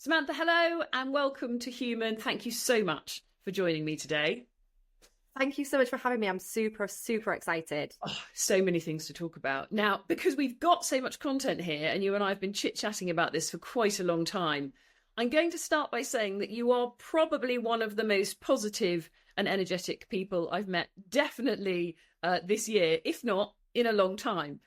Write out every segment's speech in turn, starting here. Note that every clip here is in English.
Samantha, hello and welcome to Human. Thank you so much for joining me today. Thank you so much for having me. I'm super excited. Oh, so many things to talk about. Now, because we've got so much content here and you and I have been chit-chatting about this for quite a long time, I'm going to start by saying that you are probably one of the most positive and energetic people I've met, definitely this year, if not in a long time.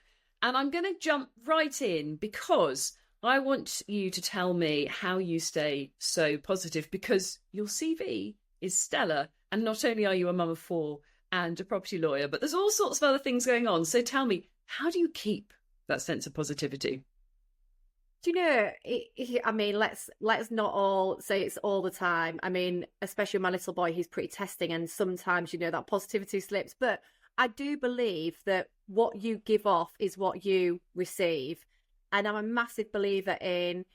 And I'm going to jump right in because I want you to tell me how you stay so positive, because your CV is stellar. And not only are you a mum of four and a property lawyer, but there's all sorts of other things going on. So tell me, how do you keep that sense of positivity? Do you know, I mean, let's not all say it's all the time. I mean, especially my little boy, he's pretty testing, and sometimes, that positivity slips. But I do believe that what you give off is what you receive. And I'm a massive believer in,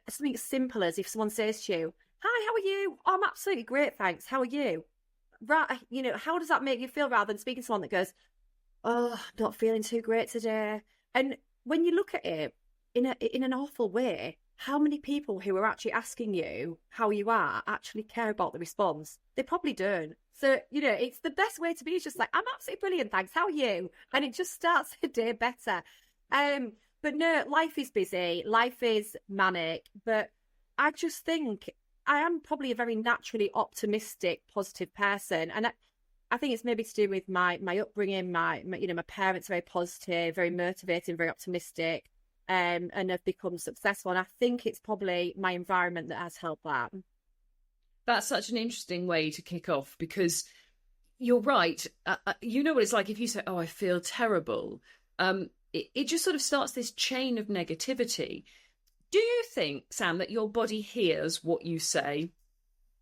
something as simple as if someone says to you, "Hi, how are you?" "Oh, I'm absolutely great, thanks. How are you?" Right, how does that make you feel, rather than speaking to someone that goes, "Oh, I'm not feeling too great today." And when you look at it in an awful way, how many people who are actually asking you how you are actually care about the response? They probably don't. So, it's the best way to be. It's just like, "I'm absolutely brilliant, thanks. How are you?" And it just starts the day better. But no, life is busy. Life is manic. But I just think I am probably a very naturally optimistic, positive person. And I think it's maybe to do with my upbringing. My parents are very positive, very motivating, very optimistic, and have become successful. And I think it's probably my environment that has helped that. That's such an interesting way to kick off, because you're right. You know what it's like if you say, "Oh, I feel terrible." It just sort of starts this chain of negativity. Do you think, Sam, that your body hears what you say?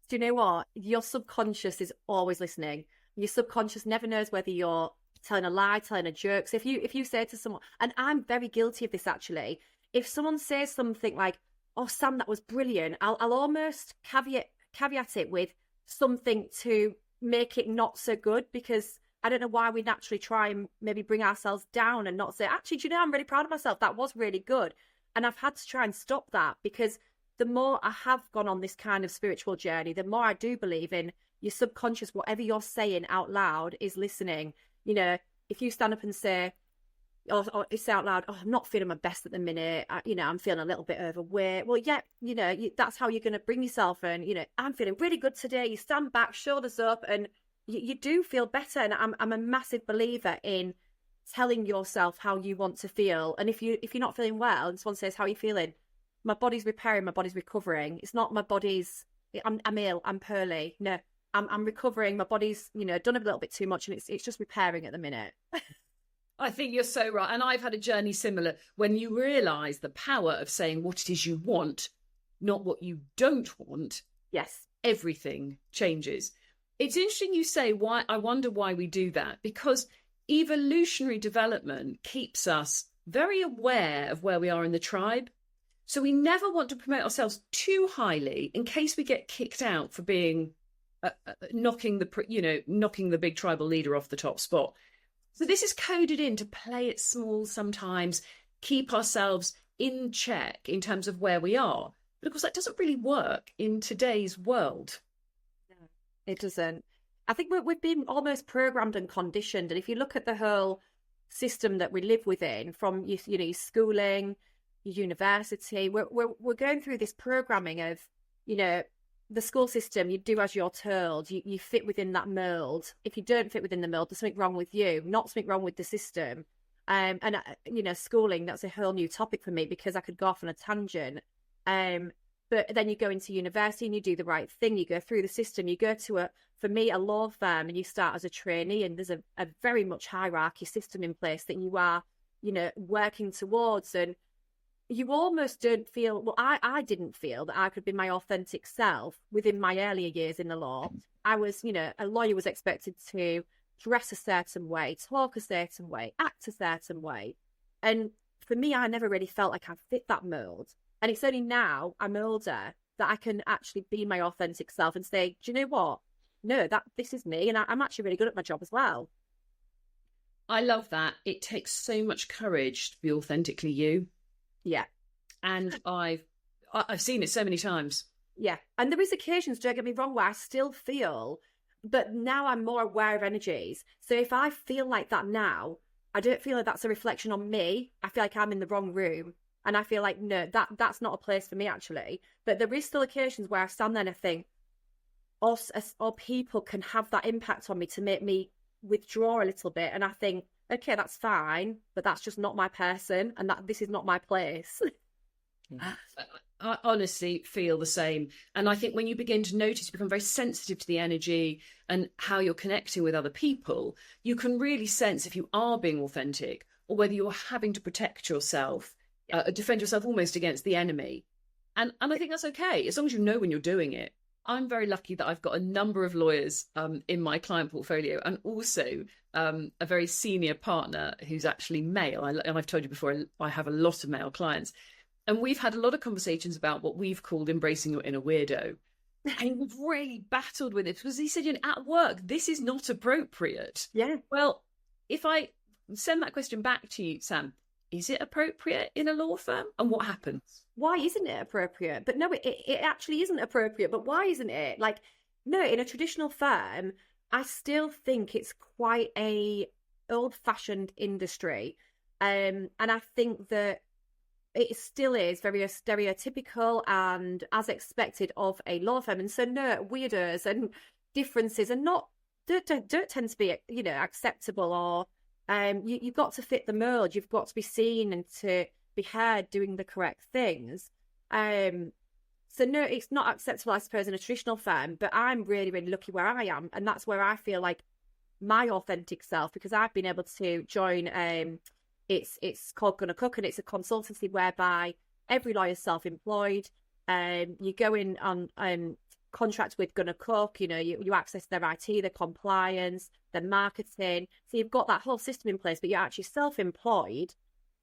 Do you know what? Your subconscious is always listening. Your subconscious never knows whether you're telling a lie, telling a joke. So if you say to someone, and I'm very guilty of this actually, if someone says something like, "Oh, Sam, that was brilliant," I'll almost caveat it with something to make it not so good, because I don't know why we naturally try and maybe bring ourselves down and not say, "Actually, do you know, I'm really proud of myself. That was really good." And I've had to try and stop that, because the more I have gone on this kind of spiritual journey, the more I do believe in your subconscious, whatever you're saying out loud is listening. If you stand up and say, or you say out loud, "Oh, I'm not feeling my best at the minute. I'm feeling a little bit overweight." Well, yeah, that's how you're going to bring yourself. And, "I'm feeling really good today." You stand back, shoulders up, and you do feel better. And I'm a massive believer in telling yourself how you want to feel. And if you're not feeling well and someone says, "How are you feeling?" My body's repairing, my body's recovering. It's not my body's, I'm ill, I'm poorly. No, I'm recovering. My body's, done a little bit too much, and it's just repairing at the minute. I think you're so right. And I've had a journey similar. When you realise the power of saying what it is you want, not what you don't want, Yes. everything changes. It's interesting you say why. I wonder why we do that, because evolutionary development keeps us very aware of where we are in the tribe. So we never want to promote ourselves too highly in case we get kicked out for being knocking the big tribal leader off the top spot. So this is coded in to play it small sometimes, keep ourselves in check in terms of where we are. But of course, that doesn't really work in today's world. No, it doesn't. I think we've been almost programmed and conditioned. And if you look at the whole system that we live within, from your schooling, your university, we're going through this programming of, the school system. You do as you're told. You fit within that mold. If you don't fit within the mold, there's something wrong with you, not something wrong with the system. Schooling, that's a whole new topic for me, because I could go off on a tangent. But then you go into university and you do the right thing. You go through the system. You go to for me, a law firm, and you start as a trainee, and there's a very much hierarchy system in place that you are, working towards. And you almost don't feel, well, I didn't feel that I could be my authentic self within my earlier years in the law. I was, a lawyer was expected to dress a certain way, talk a certain way, act a certain way. And for me, I never really felt like I fit that mold. And it's only now I'm older that I can actually be my authentic self and say, "Do you know what? No, this is me. And I'm actually really good at my job as well." I love that. It takes so much courage to be authentically you. Yeah. And I've seen it so many times. Yeah. And there is occasions, don't get me wrong, where I still feel, but now I'm more aware of energies. So if I feel like that now, I don't feel like that's a reflection on me. I feel like I'm in the wrong room. And I feel like, no, that's not a place for me, actually. But there is still occasions where I stand there and I think, or people can have that impact on me to make me withdraw a little bit. And I think, okay, that's fine, but that's just not my person, and that this is not my place. I honestly feel the same. And I think when you begin to notice, you become very sensitive to the energy and how you're connecting with other people, you can really sense if you are being authentic or whether you're having to protect yourself, defend yourself almost against the enemy. And I think that's okay, as long as you know when you're doing it. I'm very lucky that I've got a number of lawyers in my client portfolio, and also a very senior partner who's actually male. And I've told you before, I have a lot of male clients. And we've had a lot of conversations about what we've called embracing your inner weirdo. And we've really battled with it because he said, at work, this is not appropriate. Yeah. Well, if I send that question back to you, Sam, is it appropriate in a law firm? And what happens? Why isn't it appropriate? But no, it actually isn't appropriate. But why isn't it? Like, no, in a traditional firm, I still think it's quite a old-fashioned industry. And I think that it still is very stereotypical and as expected of a law firm. And so, no, weirdos and differences are don't tend to be, acceptable, or you've got to fit the mold. You've got to be seen and to be heard doing the correct things. So no, it's not acceptable, I suppose, in a traditional firm, but I'm really, really lucky where I am. And that's where I feel like my authentic self, because I've been able to join, it's called Gonna Cook, and it's a consultancy whereby every lawyer is self-employed. You go in on contract with Gonna Cook, you access their IT, their compliance, their marketing. So you've got that whole system in place, but you're actually self-employed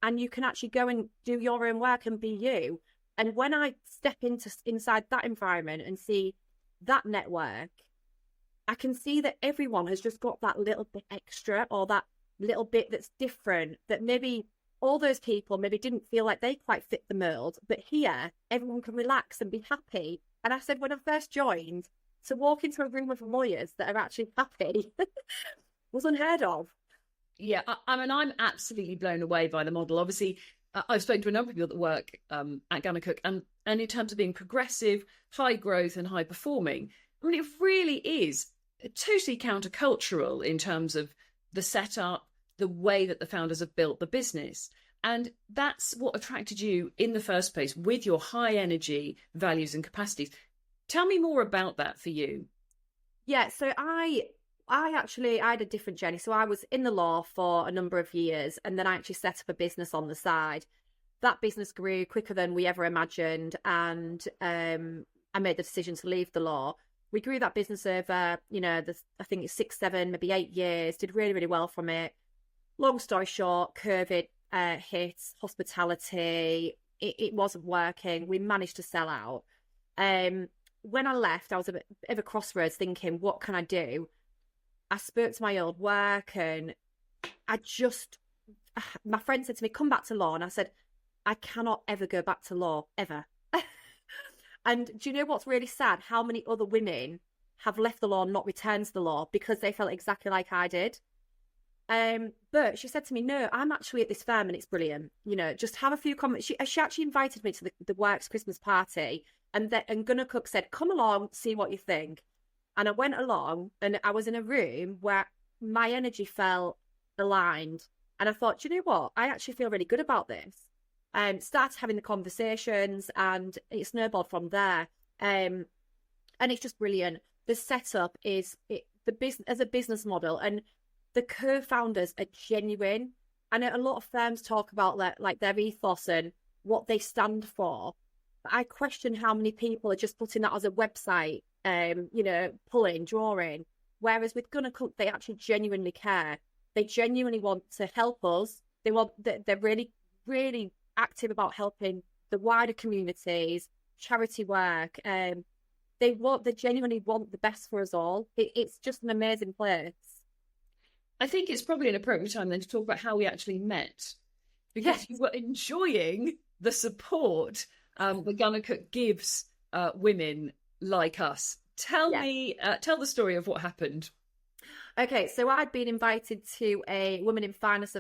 and you can actually go and do your own work and be you. And when I step inside that environment and see that network, I can see that everyone has just got that little bit extra, or that little bit that's different, that maybe all those people maybe didn't feel like they quite fit the mold, but here everyone can relax and be happy. And I said, when I first joined, to walk into a room of lawyers that are actually happy was unheard of. Yeah, I mean, I'm absolutely blown away by the model. Obviously, I've spoken to a number of people that work at Gunnar Cook, and in terms of being progressive, high growth and high performing, I mean, it really is totally countercultural in terms of the setup, the way that the founders have built the business. And that's what attracted you in the first place, with your high energy values and capacities. Tell me more about that for you. Yeah, so I had a different journey. So I was in the law for a number of years, and then I actually set up a business on the side. That business grew quicker than we ever imagined, and I made the decision to leave the law. We grew that business over, I think it's 6, 7, maybe 8 years, did really, really well from it. Long story short, COVID hit, hospitality, it wasn't working. We managed to sell out. When I left, I was a bit of a crossroads thinking, what can I do? I spoke to my old work, and my friend said to me, come back to law. And I said, I cannot ever go back to law, ever. And do you know what's really sad? How many other women have left the law and not returned to the law because they felt exactly like I did. But she said to me, no, I'm actually at this firm and it's brilliant. Just have a few comments. She actually invited me to the works Christmas party, and Gunnar Cook said, come along, see what you think. And I went along, and I was in a room where my energy felt aligned. And I thought, do you know what? I actually feel really good about this. Started having the conversations, and it snowballed from there. And it's just brilliant. The setup is the business as a business model, and the co-founders are genuine. I know a lot of firms talk about their ethos and what they stand for, but I question how many people are just putting that as a website, pulling, drawing. Whereas with Gunnar Cook, they actually genuinely care. They genuinely want to help us. They're really, really active about helping the wider communities, charity work. They genuinely want the best for us all. It's just an amazing place. I think it's probably an appropriate time then to talk about how we actually met, because you were enjoying the support the Gunner Cook gives women like us. Tell Yeah. me, tell the story of what happened. Okay, so I'd been invited to a Women in Finance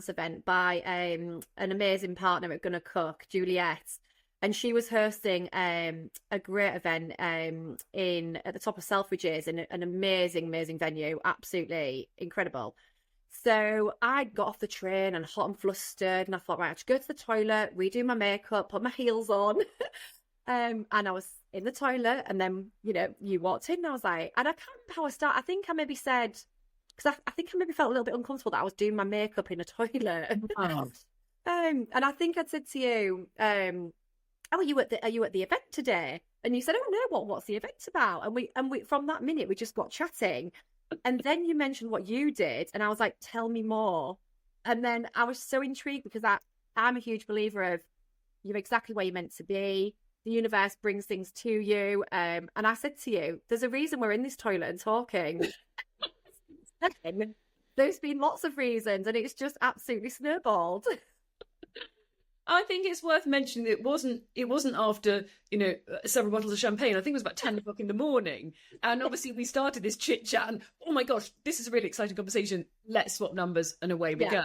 event by an amazing partner at Gonna Cook, Juliet, and she was hosting a great event in at the top of Selfridges in an amazing venue, absolutely incredible. So I got off the train and hot and flustered, and I thought, right, I should go to the toilet, redo my makeup, put my heels on. And I was in the toilet, and then, you walked in, and I was like, and I can't remember how I started. I think I maybe said, because I think I maybe felt a little bit uncomfortable that I was doing my makeup in a toilet. Oh. And I think I'd said to you, oh, are you at the event today? And you said, oh no, what's the event about? And we from that minute we just got chatting. And then you mentioned what you did, and I was like, tell me more. And then I was so intrigued because I'm a huge believer of you're exactly where you're meant to be. The universe brings things to you. And I said to you, there's a reason we're in this toilet and talking. There's been lots of reasons, and it's just absolutely snowballed. I think it's worth mentioning that it wasn't after, several bottles of champagne. I think it was about 10 o'clock in the morning. And obviously we started this chit chat and, oh my gosh, this is a really exciting conversation. Let's swap numbers and away we go.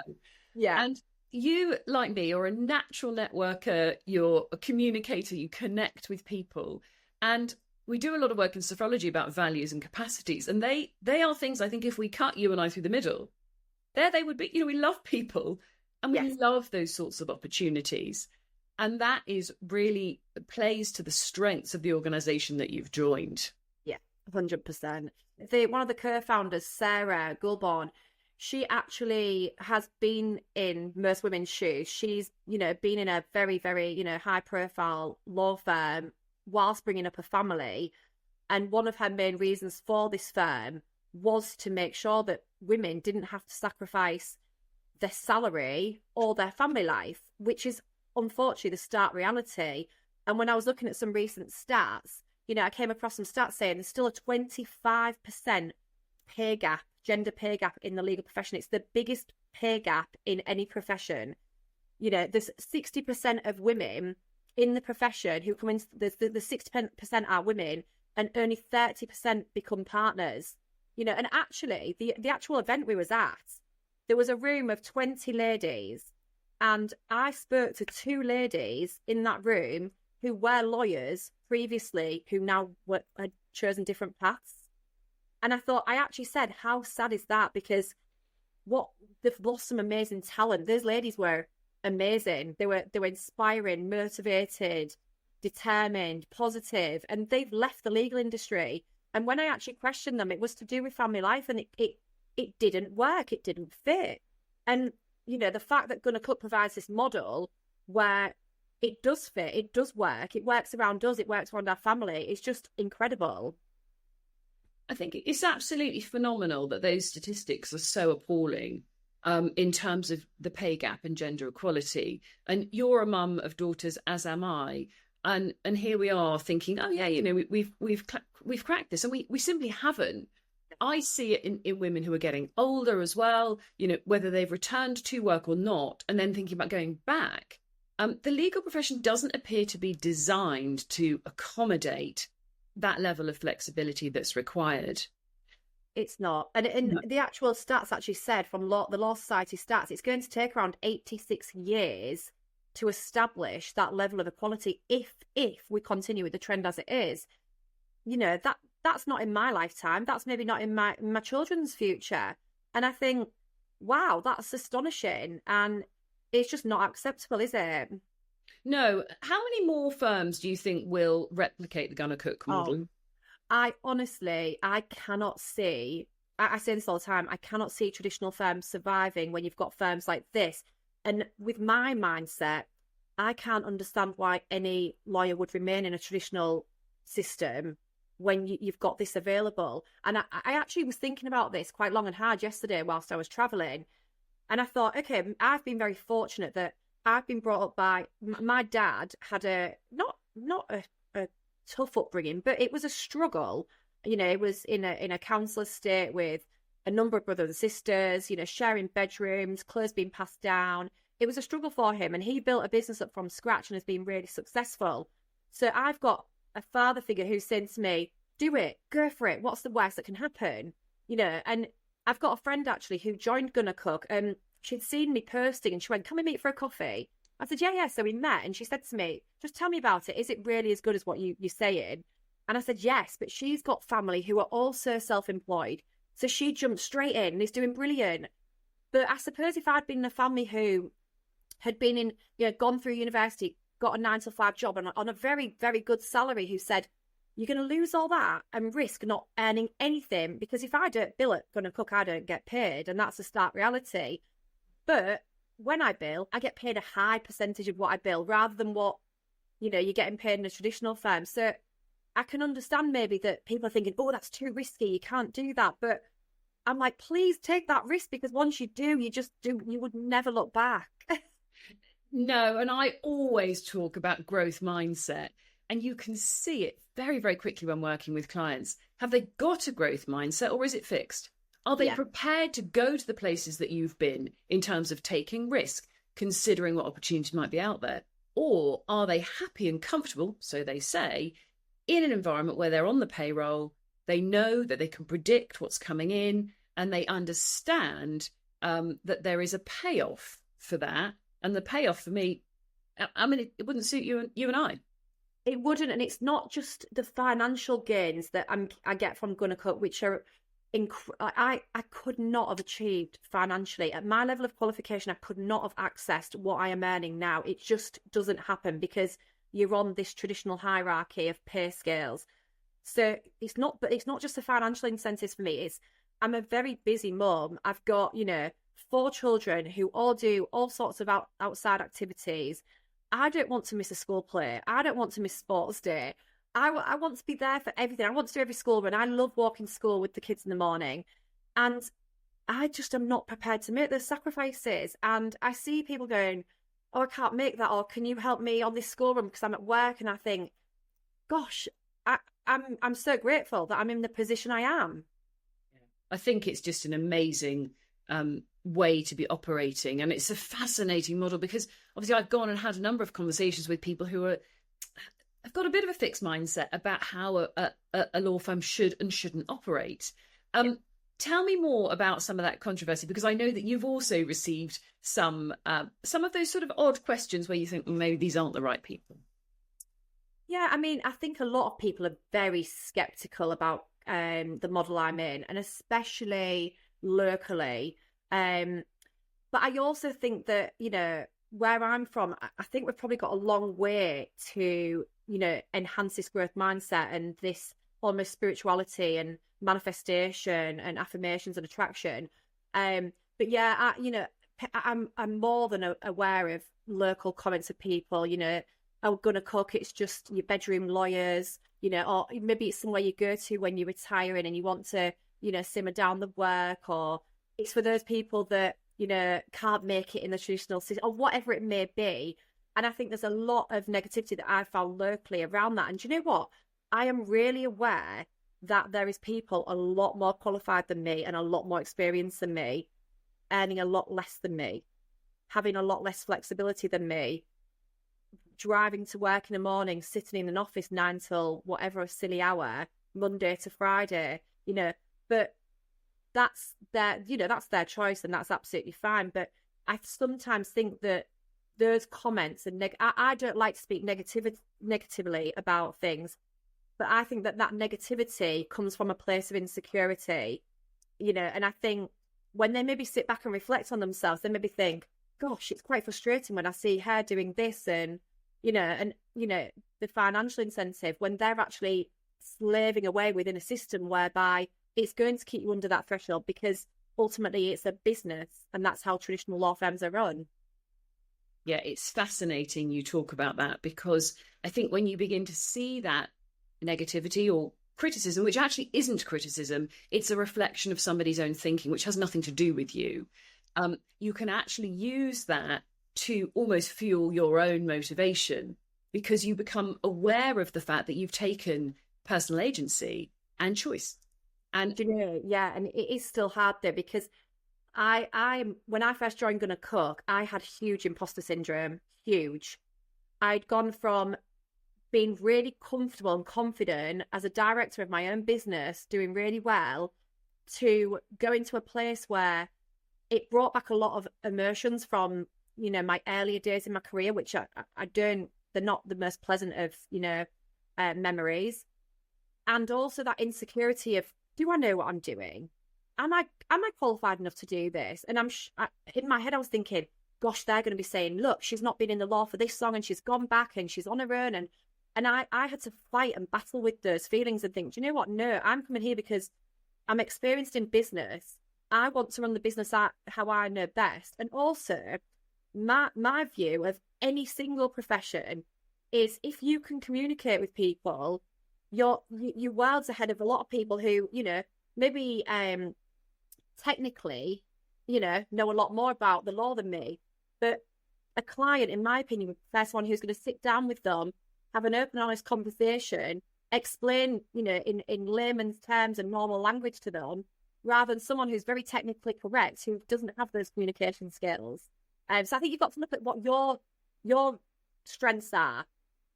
Yeah. And you, like me, are a natural networker. You're a communicator. You connect with people. And we do a lot of work in sophrology about values and capacities. And they are things, I think, if we cut you and I through the middle, there they would be. We love people. And we love those sorts of opportunities. And that is really plays to the strengths of the organisation that you've joined. Yeah, 100%. One of the co-founders, Sarah Gulborn, she actually has been in most women's shoes. She's, been in a very, very, high profile law firm whilst bringing up a family. And one of her main reasons for this firm was to make sure that women didn't have to sacrifice their salary or their family life, which is unfortunately the stark reality. And when I was looking at some recent stats, I came across some stats saying there's still a 25% pay gap, gender pay gap in the legal profession. It's the biggest pay gap in any profession. There's 60% of women in the profession who come in, the 60% are women, and only 30% become partners. And actually the actual event we was at, there was a room of 20 ladies, and I spoke to 2 ladies in that room who were lawyers previously, who now had chosen different paths. And I thought, I actually said, how sad is that? Because they've lost some amazing talent. Those ladies were amazing. They were inspiring, motivated, determined, positive, and they've left the legal industry. And when I actually questioned them, it was to do with family life, and it didn't work. It didn't fit. And, the fact that Gunner Cook provides this model where it does fit, it does work, it works around us, it works around our family, it's just incredible. I think it's absolutely phenomenal that those statistics are so appalling in terms of the pay gap and gender equality. And you're a mum of daughters, as am I. And here we are thinking, oh yeah, we've cracked this, and we simply haven't. I see it in women who are getting older as well, whether they've returned to work or not, and then thinking about going back. The legal profession doesn't appear to be designed to accommodate that level of flexibility that's required. It's not. And the actual stats actually said from the Law Society stats, it's going to take around 86 years to establish that level of equality if we continue with the trend as it is. That's not in my lifetime. That's maybe not in my children's future. And I think, wow, that's astonishing. And it's just not acceptable, is it? No. How many more firms do you think will replicate the Gunner Cook model? I cannot see, I say this all the time, I cannot see traditional firms surviving when you've got firms like this. And with my mindset, I can't understand why any lawyer would remain in a traditional system when you've got this available. And I actually was thinking about this quite long and hard yesterday whilst I was travelling. And I thought, okay, I've been very fortunate that I've been brought up by, my dad had a, not a tough upbringing, but it was a struggle. It was in a council estate with a number of brothers and sisters, sharing bedrooms, clothes being passed down. it was a struggle for him, and he built a business up from scratch and has been really successful. So I've got a father figure who's saying to me, do it, go for it. What's the worst that can happen? And I've got a friend actually who joined Gonna Cook, and she'd seen me posting and she went, can we meet for a coffee? I said, yeah. So we met, and she said to me, just tell me about it. Is it really as good as what you're saying? And I said, yes, but she's got family who are also self-employed. So she jumped straight in and is doing brilliant. But I suppose if I'd been in a family who had been in, gone through university, got a 9 to 5 job and on a very, very good salary, who said, you're going to lose all that and risk not earning anything, because if I don't bill at Gonna Cook, I don't get paid. And that's a stark reality. But when I bill, I get paid a high percentage of what I bill rather than what, you're getting paid in a traditional firm. So I can understand maybe that people are thinking, oh, that's too risky, you can't do that. But I'm like, please take that risk, because once you do, you would never look back. No, and I always talk about growth mindset, and you can see it very, very quickly when working with clients. Have they got a growth mindset, or is it fixed? Are they prepared to go to the places that you've been in terms of taking risk, considering what opportunities might be out there? Or are they happy and comfortable, so they say, in an environment where they're on the payroll, they know that they can predict what's coming in, and they understand that there is a payoff for that. And the payoff for me, I mean, it wouldn't suit you and I. It wouldn't, and it's not just the financial gains that I get from Gonna Cook, which are I could not have achieved financially at my level of qualification. I could not have accessed what I am earning now. It just doesn't happen because you're on this traditional hierarchy of pay scales. So it's not just the financial incentives for me. I'm a very busy mum. I've got 4 children who all do all sorts of outside activities. I don't want to miss a school play. I don't want to miss sports day. I want to be there for everything. I want to do every school run. I love walking to school with the kids in the morning. And I just am not prepared to make those sacrifices. And I see people going, oh, I can't make that. Or can you help me on this school run because I'm at work? And I think, gosh, I'm so grateful that I'm in the position I am. I think it's just an amazing way to be operating, and it's a fascinating model, because obviously I've gone and had a number of conversations with people who have got a bit of a fixed mindset about how a law firm should and shouldn't operate. Tell me more about some of that controversy, because I know that you've also received some of those sort of odd questions where you think, well, maybe these aren't the right people. Yeah, I mean, I think a lot of people are very skeptical about the model I'm in, and especially locally. But I also think that, where I'm from, I think we've probably got a long way to, enhance this growth mindset and this almost spirituality and manifestation and affirmations and attraction. But yeah, I'm more than aware of local comments of people, I'm Gonna Cook, it's just your bedroom lawyers, or maybe it's somewhere you go to when you're retiring and you want to, simmer down the work, or it's for those people that, can't make it in the traditional system, or whatever it may be. And I think there's a lot of negativity that I found locally around that. And do you know what? I am really aware that there is people a lot more qualified than me and a lot more experienced than me, earning a lot less than me, having a lot less flexibility than me, driving to work in the morning, sitting in an office 9 till whatever a silly hour, Monday to Friday, but that's their choice, and that's absolutely fine. But I sometimes think that those comments and I don't like to speak negatively about things, but I think that negativity comes from a place of insecurity, and I think when they maybe sit back and reflect on themselves, they maybe think, gosh, it's quite frustrating when I see her doing this, and the financial incentive, when they're actually slaving away within a system whereby it's going to keep you under that threshold, because ultimately it's a business, and that's how traditional law firms are run. Yeah, it's fascinating you talk about that, because I think when you begin to see that negativity or criticism, which actually isn't criticism, it's a reflection of somebody's own thinking, which has nothing to do with you, you can actually use that to almost fuel your own motivation, because you become aware of the fact that you've taken personal agency and choice. And yeah, and it is still hard though, because I when I first joined Gonna Cook, I had huge imposter syndrome. Huge. I'd gone from being really comfortable and confident as a director of my own business, doing really well, to going to a place where it brought back a lot of emotions from, my earlier days in my career, which I don't, they're not the most pleasant of, memories. And also that insecurity of, do I know what I'm doing? Am I qualified enough to do this? And in my head, I was thinking, gosh, they're going to be saying, look, she's not been in the law for this long and she's gone back and she's on her own. And I had to fight and battle with those feelings and think, do you know what? No, I'm coming here because I'm experienced in business. I want to run the business how I know best. And also, my view of any single profession is if you can communicate with people, you're worlds ahead of a lot of people who, maybe technically, know a lot more about the law than me. But a client, in my opinion, would be the first one who's going to sit down with them, have an open, honest conversation, explain, in layman's terms and normal language to them, rather than someone who's very technically correct, who doesn't have those communication skills. So I think you've got to look at what your strengths are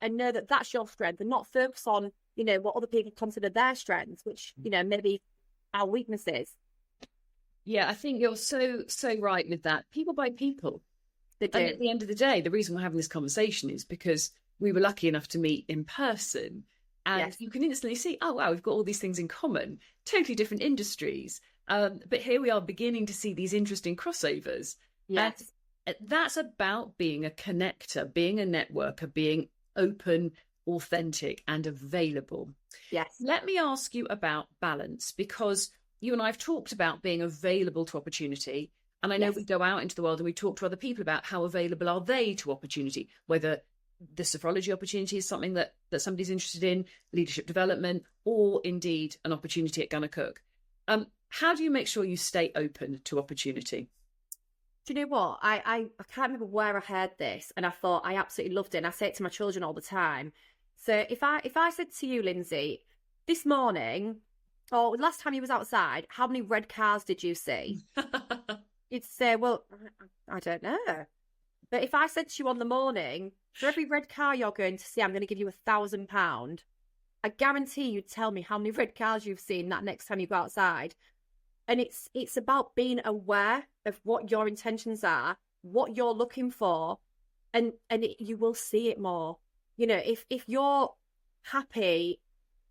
and know that that's your strength, and not focus on, what other people consider their strengths, which, maybe our weaknesses. Yeah, I think you're so right with that. People by people. They do. And at the end of the day, the reason we're having this conversation is because we were lucky enough to meet in person. And Yes. you can instantly see, oh, wow, we've got all these things in common, totally different industries. But here we are beginning to see these interesting crossovers. Yes. And that's about being a connector, being a networker, being open, authentic, and available. Yes. Let me ask you about balance, because you and I have talked about being available to opportunity. And I know we go out into the world and we talk to other people about how available are they to opportunity, whether the sophrology opportunity is something that somebody's interested in, leadership development, or indeed an opportunity at Gonna Cook. How do you make sure you stay open to opportunity? Do you know what? I can't remember where I heard this, and I thought I absolutely loved it. And I say it to my children all the time. So if I said to you, Lindsay, this morning or last time you was outside, how many red cars did you see? You'd say, well, I don't know. But if I said to you on the morning, for every red car you're going to see, I'm going to give you £1,000, I guarantee you'd tell me how many red cars you've seen that next time you go outside. And it's about being aware of what your intentions are, what you're looking for, and you will see it more. If you're happy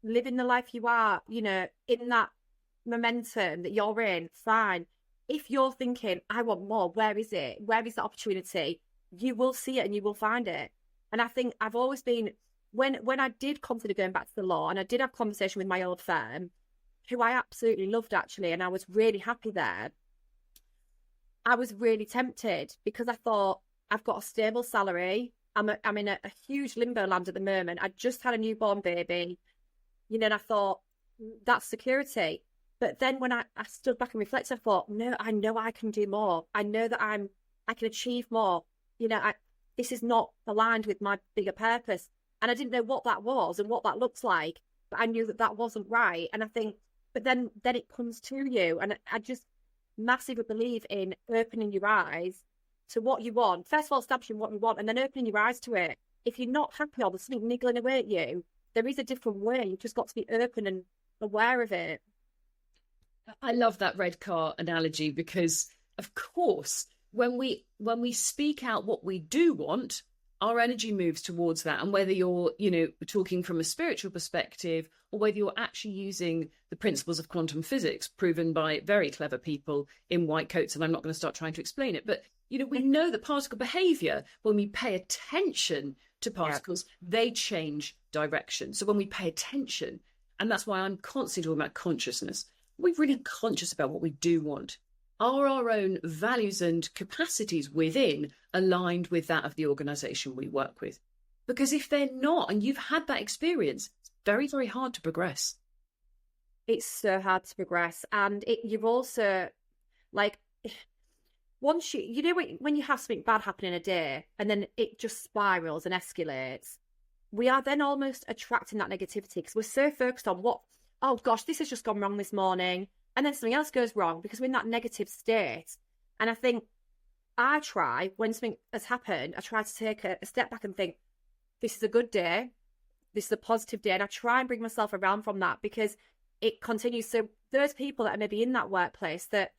living the life you are, in that momentum that you're in, fine. If you're thinking, I want more, where is it? Where is the opportunity? You will see it and you will find it. And I think I've always been, when I did consider going back to the law, and I did have a conversation with my old firm, who I absolutely loved actually, and I was really happy there, I was really tempted because I thought, I've got a stable salary. I'm in a huge limbo land at the moment. I just had a newborn baby, and I thought, that's security. But then when I stood back and reflected, I thought, no, I know I can do more. I know that I can achieve more. This is not aligned with my bigger purpose. And I didn't know what that was and what that looks like, but I knew that wasn't right. And I think, but then it comes to you. And I just massively believe in opening your eyes to what you want. First of all, establishing what you want and then opening your eyes to it. If you're not happy or there's something niggling away at you, there is a different way. You've just got to be open and aware of it. I love that red car analogy because, of course, when we speak out what we do want, our energy moves towards that. And whether you're, talking from a spiritual perspective or whether you're actually using the principles of quantum physics proven by very clever people in white coats, and I'm not going to start trying to explain it, but, we know that particle behavior, when we pay attention to particles, they change direction. So when we pay attention, and that's why I'm constantly talking about consciousness, we're really conscious about what we do want. Are our own values and capacities within aligned with that of the organisation we work with? Because if they're not, and you've had that experience, it's very, very hard to progress. It's so hard to progress. And you've also, like, once when you have something bad happen in a day and then it just spirals and escalates, we are then almost attracting that negativity because we're so focused on oh gosh, this has just gone wrong this morning. and then something else goes wrong because we're in that negative state. And I think I try, when something has happened, I try to take a step back and think, this is a good day, this is a positive day, and I try and bring myself around from that, because it continues. So those people that are maybe in that workplace that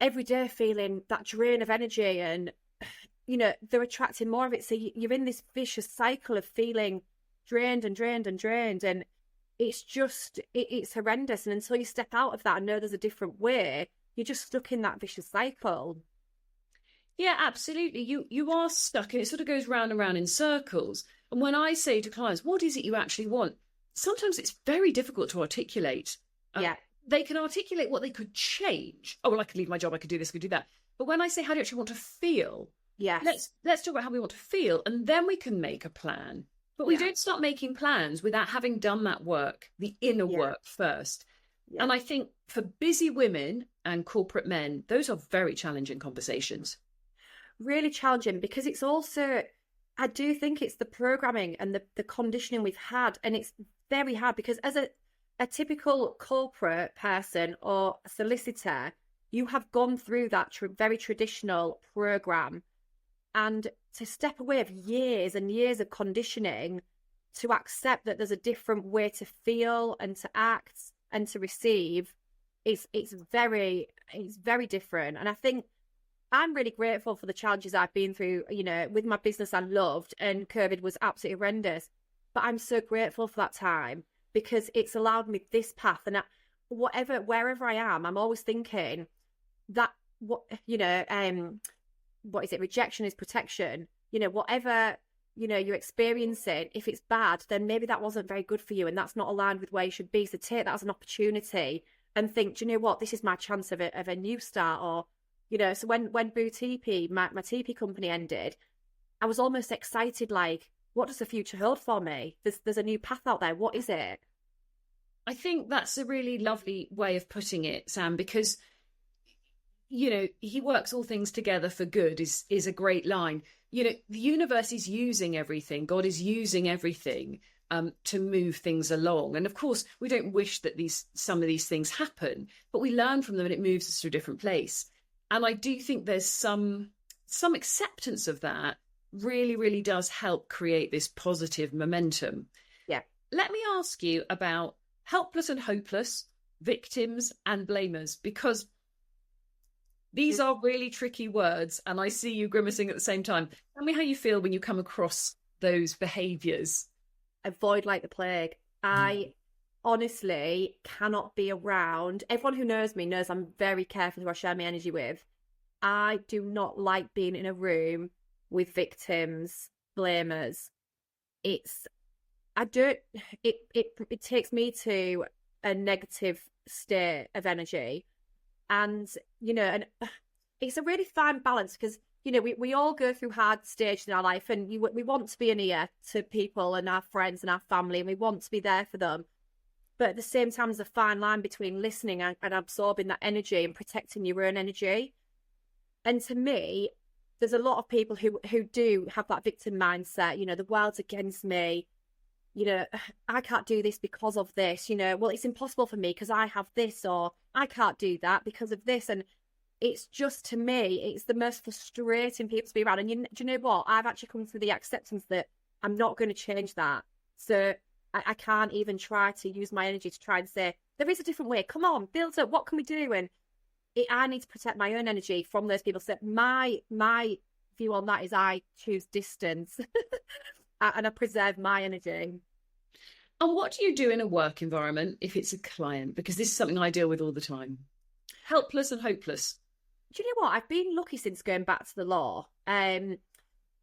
every day feeling that drain of energy, and they're attracting more of it, so you're in this vicious cycle of feeling drained and drained and drained, and it's just it's horrendous. And until you step out of that and know there's a different way, you're just stuck in that vicious cycle. Yeah, absolutely. You are stuck, and it sort of goes round and round in circles. And when I say to clients, what is it you actually want? Sometimes it's very difficult to articulate. Yeah. They can articulate what they could change. Oh, well, I could leave my job, I could do this, I could do that. But when I say, how do you actually want to feel? Yes. Let's talk about how we want to feel, and then we can make a plan. But we don't start making plans without having done that work, the inner work first. Yeah. And I think for busy women and corporate men, those are very challenging conversations. Really challenging, because it's also, I do think it's the programming and the conditioning we've had. And it's very hard, because as a typical corporate person or a solicitor, you have gone through that very traditional program. And to step away of years and years of conditioning to accept that there's a different way to feel and to act and to receive, it's very different. And I think I'm really grateful for the challenges I've been through, with my business I loved, and COVID was absolutely horrendous. But I'm so grateful for that time, because it's allowed me this path. And wherever I am, I'm always thinking that, what is it? Rejection is protection. Whatever, you're experiencing, if it's bad, then maybe that wasn't very good for you, and that's not aligned with where you should be. So take that as an opportunity and think, do you know what? This is my chance of a new start. Or, so when Boo TP, my TP company ended, I was almost excited, like, what does the future hold for me? There's a new path out there. What is it? I think that's a really lovely way of putting it, Sam, because he works all things together for good is a great line. The universe is using everything. God is using everything to move things along. And of course, we don't wish that some of these things happen, but we learn from them and it moves us to a different place. And I do think there's some acceptance of that really, really does help create this positive momentum. Yeah. Let me ask you about helpless and hopeless, victims and blamers, because these are really tricky words, and I see you grimacing at the same time. Tell me how you feel when you come across those behaviours. Avoid like the plague. I honestly cannot be around. Everyone who knows me knows I'm very careful who I share my energy with. I do not like being in a room with victims, blamers. It takes me to a negative state of energy. And, and it's a really fine balance, because, we all go through hard stages in our life, and we want to be an ear to people and our friends and our family, and we want to be there for them. But at the same time, there's a fine line between listening and absorbing that energy and protecting your own energy. And to me, there's a lot of people who do have that victim mindset, the world's against me. I can't do this because of this, well, it's impossible for me because I have this, or I can't do that because of this. And it's just, to me, it's the most frustrating people to be around. And do you know what? I've actually come through the acceptance that I'm not going to change that. So I can't even try to use my energy to try and say, there is a different way. Come on, build up. What can we do? And I need to protect my own energy from those people. So my view on that is I choose distance and I preserve my energy. And what do you do in a work environment if it's a client? Because this is something I deal with all the time. Helpless and hopeless. Do you know what? I've been lucky since going back to the law. I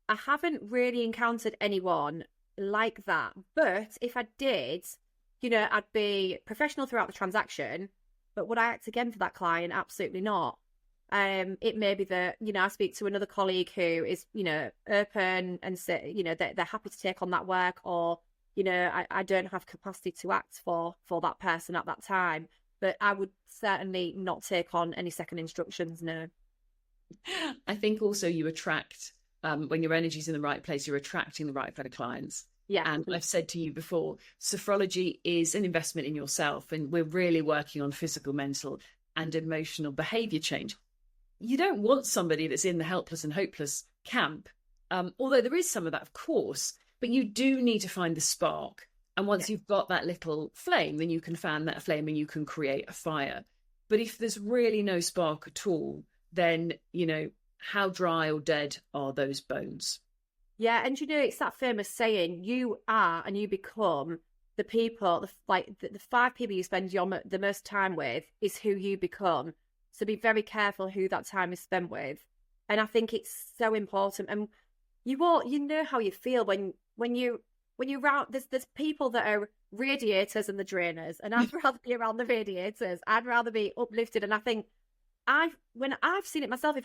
haven't really encountered anyone like that. But if I did, I'd be professional throughout the transaction. But would I act again for that client? Absolutely not. It may be that, I speak to another colleague who is, open and say, they're happy to take on that work, or, I don't have capacity to act for that person at that time. But I would certainly not take on any second instructions, no. I think also you attract, when your energy's in the right place, you're attracting the right kind of clients. Yeah. And I've said to you before, sophrology is an investment in yourself, and we're really working on physical, mental, and emotional behavior change. You don't want somebody that's in the helpless and hopeless camp, although there is some of that, of course, but you do need to find the spark. And once you've got that little flame, then you can fan that flame and you can create a fire. But if there's really no spark at all, then, how dry or dead are those bones? Yeah, and it's that famous saying, you are and you become the people, the 5 people you spend the most time with is who you become. So be very careful who that time is spent with. And I think it's so important. And you know how you feel when you're around, there's people that are radiators and the drainers, and I'd rather be around the radiators. I'd rather be uplifted. And I think when I've seen it myself,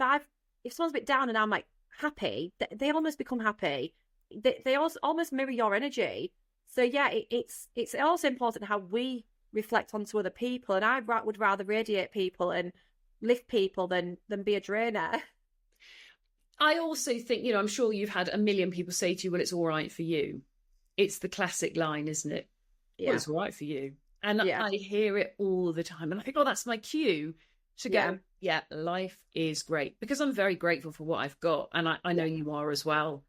if someone's a bit down and I'm like, happy, they almost become happy. They also almost mirror your energy. So yeah, it's also important how we reflect onto other people, and I would rather radiate people and lift people than be a drainer. I also think, I'm sure you've had a million people say to you, well, it's all right for you. It's the classic line, isn't it? Yeah. Well, it's all right for you. And I hear it all the time, and I think, oh, that's my cue to go, yeah, life is great, because I'm very grateful for what I've got. And I know you are as well.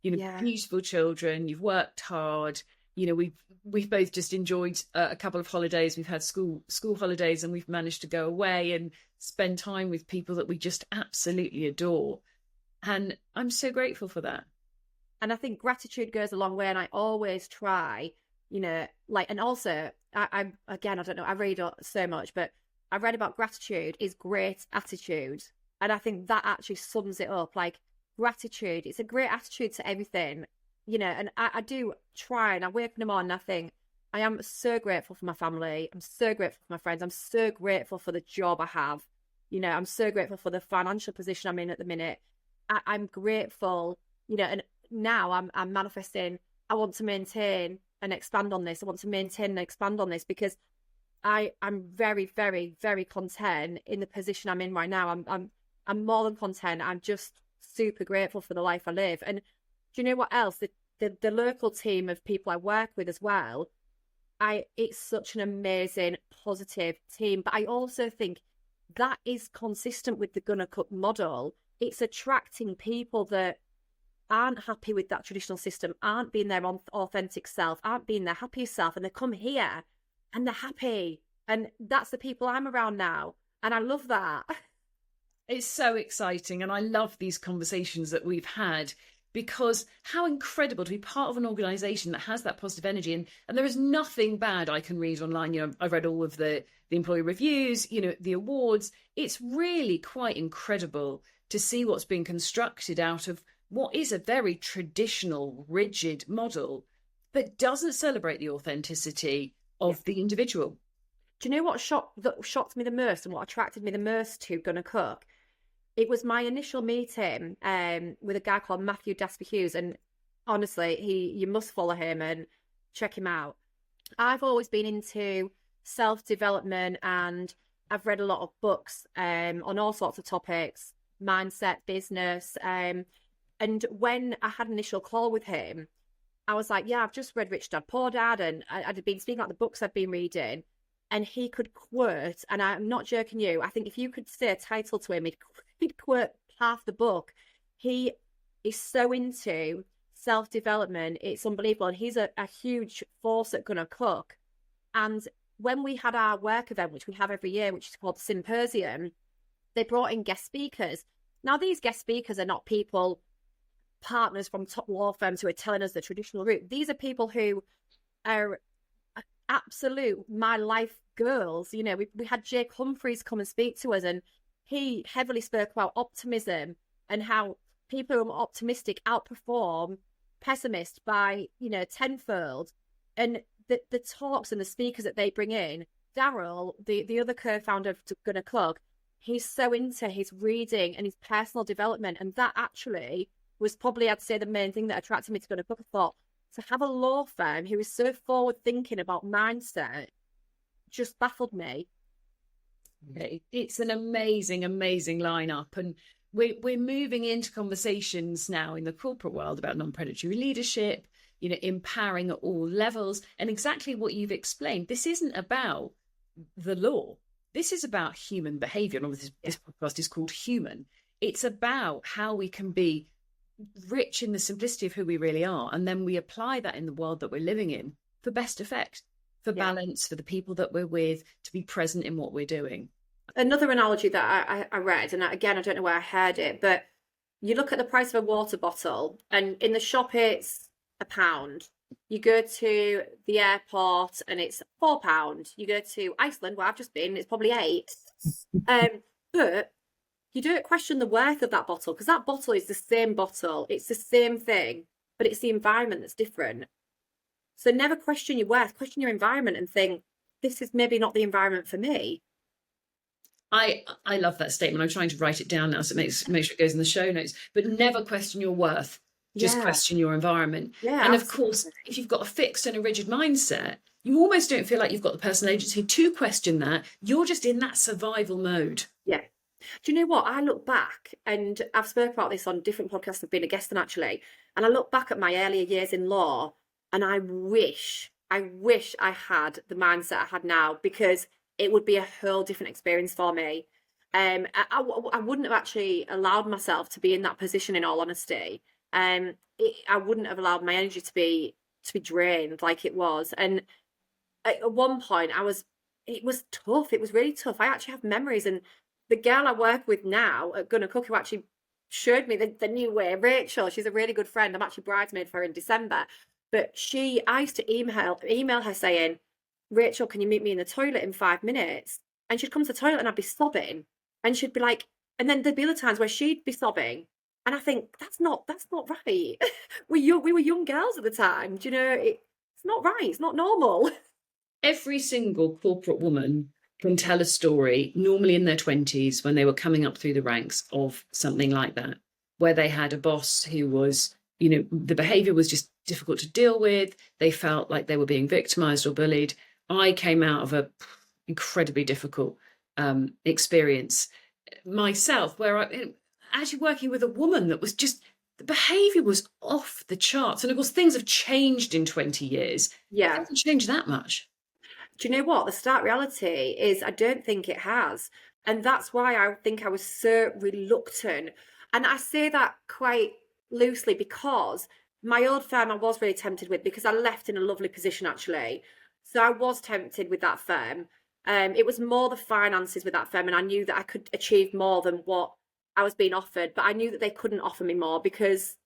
Beautiful children, you've worked hard. We've both just enjoyed a couple of holidays. We've had school holidays, and we've managed to go away and spend time with people that we just absolutely adore. And I'm so grateful for that. And I think gratitude goes a long way. And I always try, and also I don't know, I read so much, but I read about gratitude is great attitude. And I think that actually sums it up. Like, gratitude, it's a great attitude to everything, and I do try, and I wake in the morning and I think, I am so grateful for my family. I'm so grateful for my friends. I'm so grateful for the job I have. I'm so grateful for the financial position I'm in at the minute. I'm grateful, and now I'm manifesting. I want to maintain and expand on this. I want to maintain and expand on this, because I'm very, very, very content in the position I'm in right now. I'm more than content. I'm just super grateful for the life I live. And do you know what else? The local team of people I work with as well. It's such an amazing, positive team. But I also think that is consistent with the Gonna Cook model. It's attracting people that aren't happy with that traditional system, aren't being their authentic self, aren't being their happiest self, and they come here and they're happy. And that's the people I'm around now. And I love that. It's so exciting. And I love these conversations that we've had, because how incredible to be part of an organisation that has that positive energy. And there is nothing bad I can read online. I've read all of the employee reviews, the awards. It's really quite incredible to see what's being constructed out of what is a very traditional, rigid model, but doesn't celebrate the authenticity of the individual. Do you know what shocked me the most and what attracted me the most to Gonna Cook? It was my initial meeting with a guy called Matthew Hughes, and honestly, you must follow him and check him out. I've always been into self-development, and I've read a lot of books on all sorts of topics, mindset, business. And when I had an initial call with him, I was like, yeah, I've just read Rich Dad, Poor Dad, and I'd been speaking about the books I'd been reading, and he could quote, and I'm not joking you, I think if you could say a title to him, he'd quote half the book. He is so into self-development, it's unbelievable, and he's a huge force at Gonna Cook. And when we had our work event, which we have every year, which is called Symposium, they brought in guest speakers. Now, these guest speakers are not partners from top law firms who are telling us the traditional route. These are people who are absolute my life girls. We had Jake Humphreys come and speak to us, and he heavily spoke about optimism and how people who are optimistic outperform pessimists by tenfold. And the talks and the speakers that they bring in, Daryl, the other co-founder of Gonna Cook, he's so into his reading and his personal development, and that actually was probably, I'd say, the main thing that attracted me to Gonna Cook. I thought, to have a law firm who is so forward thinking about mindset just baffled me. It's an amazing, amazing lineup, and we're moving into conversations now in the corporate world about non-predatory leadership, empowering at all levels. And exactly what you've explained, this isn't about the law. This is about human behavior. And obviously this podcast is called Human. It's about how we can be rich in the simplicity of who we really are. And then we apply that in the world that we're living in for best effect, for balance, for the people that we're with, to be present in what we're doing. Another analogy that I read, and again, I don't know where I heard it, but you look at the price of a water bottle, and in the shop it's £1. You go to the airport and it's £4. You go to Iceland, where I've just been, it's probably 8. But you don't question the worth of that bottle, because that bottle is the same bottle. It's the same thing, but it's the environment that's different. So never question your worth, question your environment and think, this is maybe not the environment for me. I love that statement. I'm trying to write it down now so make sure it goes in the show notes. But never question your worth. Just question your environment. Yeah, and absolutely. Of course, if you've got a fixed and a rigid mindset, you almost don't feel like you've got the personal agency to question that. You're just in that survival mode. Yeah. Do you know what? I look back, and I've spoken about this on different podcasts I've been a guest on actually, and I look back at my earlier years in law, and I wish I had the mindset I had now, because it would be a whole different experience for me. I wouldn't have actually allowed myself to be in that position, in all honesty. I wouldn't have allowed my energy to be drained like it was. And at one point, it was tough. It was really tough. I actually have memories, and the girl I work with now at Gunner Cook, who actually showed me the new way, Rachel, she's a really good friend. I'm actually bridesmaid for her in December. But I used to email her saying, Rachel, can you meet me in the toilet in 5 minutes? And she'd come to the toilet and I'd be sobbing. And she'd be like, and then there'd be other times where she'd be sobbing. And I think, that's not right. We were young girls at the time. Do you know, it's not right. It's not normal. Every single corporate woman can tell a story, normally in their 20s, when they were coming up through the ranks, of something like that, where they had a boss who was, the behavior was just difficult to deal with. They felt like they were being victimized or bullied. I came out of a incredibly difficult experience myself, where I actually working with a woman that was just, the behavior was off the charts. And of course, things have changed in 20 years. Yeah. It hasn't changed that much. Do you know what? The stark reality is, I don't think it has. And that's why I think I was so reluctant. And I say that quite loosely, because my old firm I was really tempted with, because I left in a lovely position actually. So I was tempted with that firm. It was more the finances with that firm, and I knew that I could achieve more than what I was being offered, but I knew that they couldn't offer me more, because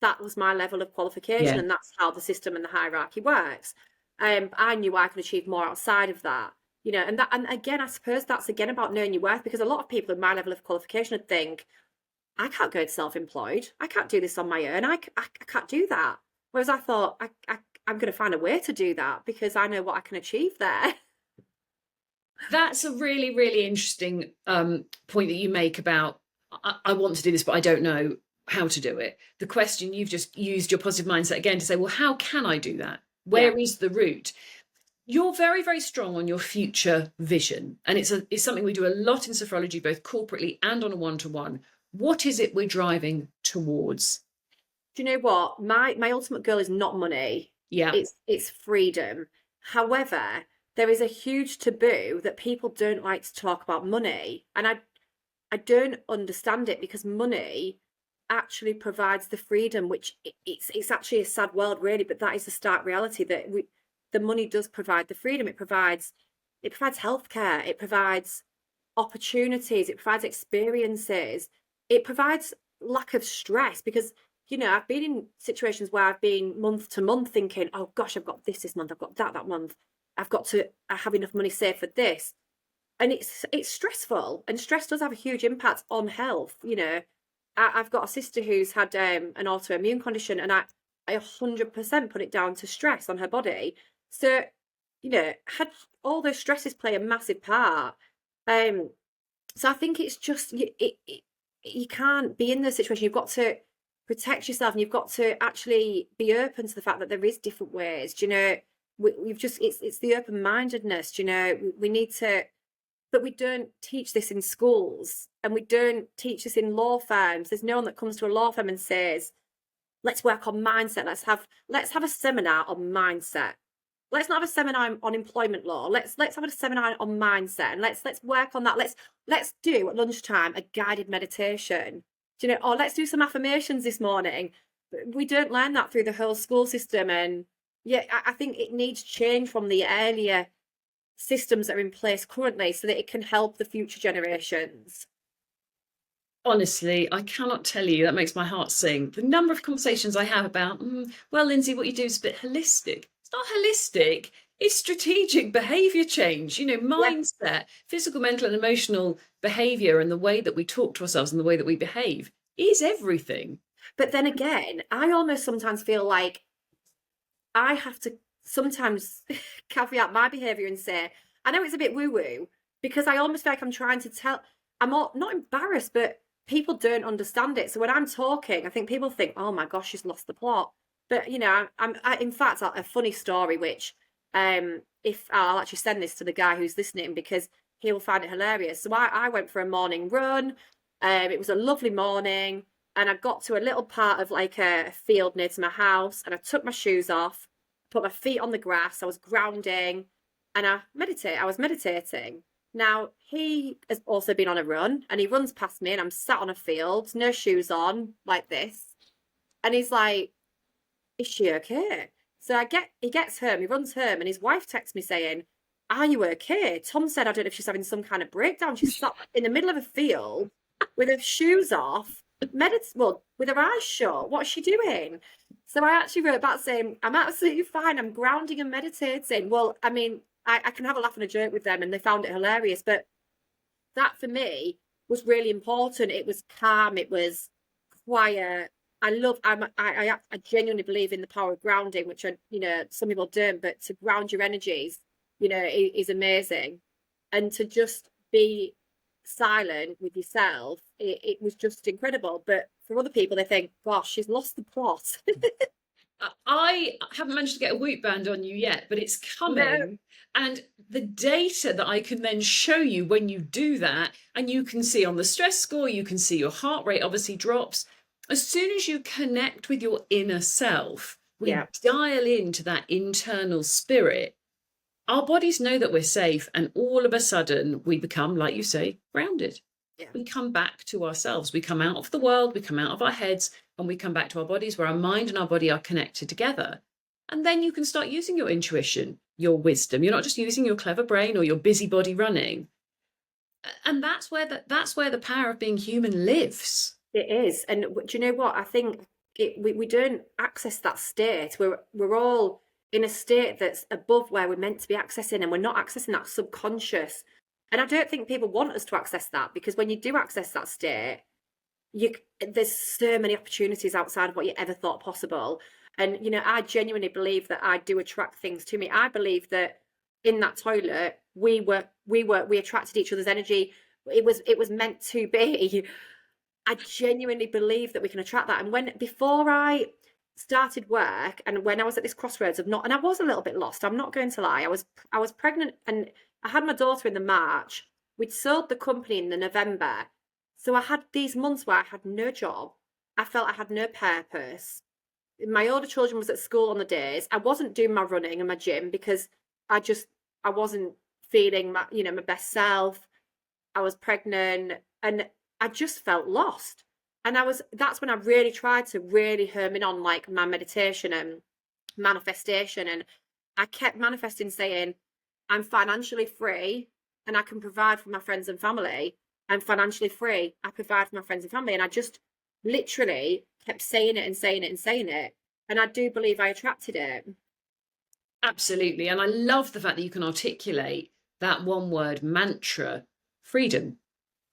that was my level of qualification, and that's how the system and the hierarchy works. I knew I could achieve more outside of that, and again, I suppose that's again about knowing your worth, because a lot of people in my level of qualification would think, I can't go self-employed. I can't do this on my own. I can't do that. Whereas I thought, I'm going to find a way to do that, because I know what I can achieve there. That's a really, really interesting point that you make about, I want to do this, but I don't know how to do it. The question, you've just used your positive mindset again to say, well, how can I do that? Where is the route? You're very, very strong on your future vision. And it's something we do a lot in sophrology, both corporately and on a one-to-one. What is it we're driving towards? Do you know what? My ultimate goal is not money. Yeah. It's freedom. However, there is a huge taboo that people don't like to talk about money. And I don't understand it, because money actually provides the freedom, which it's actually a sad world really, but that is the stark reality, that the money does provide the freedom. It provides healthcare, it provides opportunities, it provides experiences, it provides lack of stress, because I've been in situations where I've been month to month thinking, oh gosh, I've got this month, I've got that month, I've got to have enough money saved for this. And it's stressful, and stress does have a huge impact on health. I've got a sister who's had an autoimmune condition, and I 100% put it down to stress on her body. So, had all those stresses play a massive part. So I think it's just, you can't be in those situations. You've got to protect yourself, and you've got to actually be open to the fact that there is different ways. We've just, it's the open-mindedness. We need to. But we don't teach this in schools, and we don't teach this in law firms. There's no one that comes to a law firm and says, let's work on mindset. Let's have a seminar on mindset. Let's not have a seminar on employment law. Let's have a seminar on mindset, and let's work on that. Let's do at lunchtime a guided meditation. Do you know, or let's do some affirmations this morning. We don't learn that through the whole school system, and yeah, I think it needs change from the earlier systems that are in place currently so that it can help the future generations. Honestly, I cannot tell you, that makes my heart sing. The number of conversations I have about, well, Lindsay, what you do is a bit holistic. It's not holistic, it's strategic behavior change, Yeah. mindset, physical, mental, and emotional behavior, and the way that we talk to ourselves and the way that we behave is everything. But then again, I almost sometimes feel like I have to sometimes caveat my behavior and say, I know it's a bit woo woo, because I almost feel like I'm trying to tell, I'm not embarrassed, but people don't understand it. So when I'm talking, I think people think, oh my gosh, she's lost the plot. But, in fact, a funny story, which, if I'll actually send this to the guy who's listening because he will find it hilarious. So I went for a morning run. It was a lovely morning. And I got to a little part of like a field near to my house, and I took my shoes off, put my feet on the grass. I was grounding, and I was meditating. Now he has also been on a run, and he runs past me, and I'm sat on a field, no shoes on, like this, and he's like, "Is she okay?" So he gets home, he runs home, and his wife texts me saying, "Are you okay?" Tom said, "I don't know if she's having some kind of breakdown. She's sat in the middle of a field with her shoes off, with her eyes shut. What's she doing?" So I actually wrote back saying, "I'm absolutely fine. I'm grounding and meditating." Well, I mean, I can have a laugh and a joke with them, and they found it hilarious. But that for me was really important. It was calm. It was quiet. I genuinely believe in the power of grounding, which some people don't, but to ground your energies, is amazing. And to just be silent with yourself, it was just incredible. But for other people, they think, gosh, she's lost the plot. I haven't managed to get a Whoop band on you yet, but it's No. coming. And the data that I can then show you when you do that, and you can see on the stress score, you can see your heart rate obviously drops. As soon as you connect with your inner self, we Yeah. dial into that internal spirit. Our bodies know that we're safe, and all of a sudden we become, like you say, grounded. Yeah. We come back to ourselves. We come out of the world, we come out of our heads, and we come back to our bodies where our mind and our body are connected together. And then you can start using your intuition, your wisdom. You're not just using your clever brain or your busy body running. And that's where the power of being human lives. It is. And do you know what? I think we don't access that state. We're all in a state that's above where we're meant to be accessing, and we're not accessing that subconscious. And I don't think people want us to access that, because when you do access that state, there's so many opportunities outside of what you ever thought possible. And I genuinely believe that I do attract things to me. I believe that in that toilet we attracted each other's energy. It was meant to be. I genuinely believe that we can attract that. And before I started work, and when I was at this crossroads of not, and I was a little bit lost, I'm not going to lie. I was pregnant, and I had my daughter in the March. We'd sold the company in the November. So I had these months where I had no job. I felt I had no purpose. My older children was at school on the days. I wasn't doing my running and my gym because I wasn't feeling my best self. I was pregnant, and I just felt lost. And that's when I really tried to really hone in on like my meditation and manifestation. And I kept manifesting, saying, I'm financially free and I can provide for my friends and family. I'm financially free. I provide for my friends and family. And I just literally kept saying it and saying it and saying it. And I do believe I attracted it. Absolutely. And I love the fact that you can articulate that one word mantra, freedom,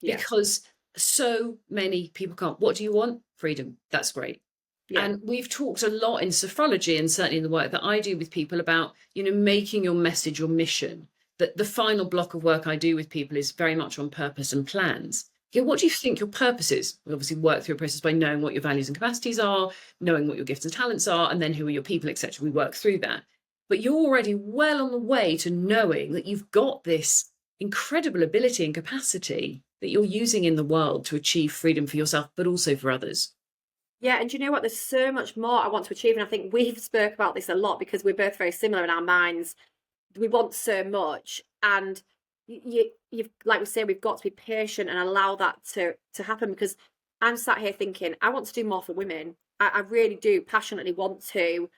Yeah. because so many people can't. What do you want? Freedom. That's great. Yeah. And we've talked a lot in sophrology, and certainly in the work that I do with people, about making your message your mission. That the final block of work I do with people is very much on purpose and plans. What do you think your purpose is? We obviously work through a process by knowing what your values and capacities are, knowing what your gifts and talents are, and then who are your people, etc. We work through that. But you're already well on the way to knowing that you've got this incredible ability and capacity that you're using in the world to achieve freedom for yourself, but also for others. Yeah, and do you know what? There's so much more I want to achieve, and I think we've spoke about this a lot because we're both very similar in our minds. We want so much, and you've like we say, we've got to be patient and allow that to happen. Because I'm sat here thinking, I want to do more for women. I really do passionately want to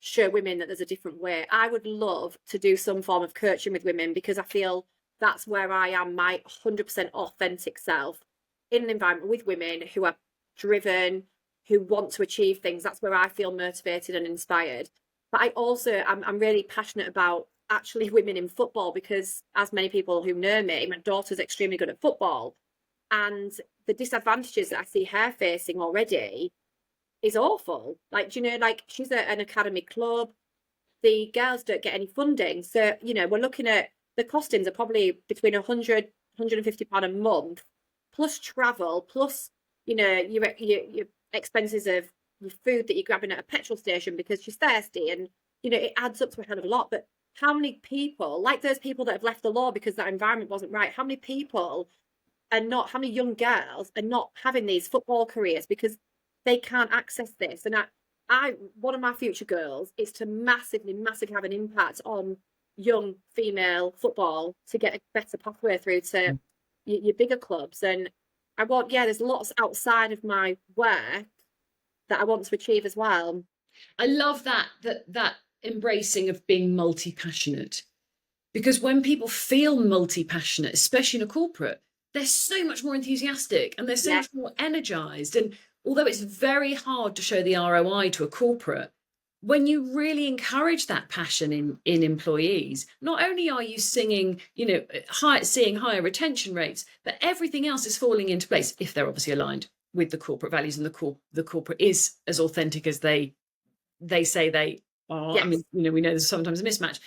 show women that there's a different way. I would love to do some form of coaching with women because I feel that's where I am my 100% authentic self in an environment with women who are driven, who want to achieve things. That's where I feel motivated and inspired. But I also I'm really passionate about actually women in football because, as many people who know me, my daughter's extremely good at football, and the disadvantages that I see her facing already is awful. Like, do you know, like she's at an academy club, the girls don't get any funding. So, you know, we're looking at the costings are probably between 100, £150 a month, plus travel, plus, you know, your expenses of your food that you're grabbing at a petrol station because she's thirsty. And, you know, it adds up to a hell of a lot. But how many people, like those people that have left the law because that environment wasn't right, how many people and not how many young girls are not having these football careers because they can't access this. And I one of my future goals is to massively, massively have an impact on young female football to get a better pathway through to your bigger clubs. And I want, yeah, there's lots outside of my work that I want to achieve as well. I love that embracing of being multi-passionate, because when people feel multi-passionate, especially in a corporate, they're so much more enthusiastic and they're so Yeah, much more energized. And although it's very hard to show the ROI to a corporate, when you really encourage that passion in employees, not only are you seeing higher retention rates, but everything else is falling into place if they're obviously aligned with the corporate values, and the corporate is as authentic as they say they are. I yes, mean, we know there's sometimes a mismatch,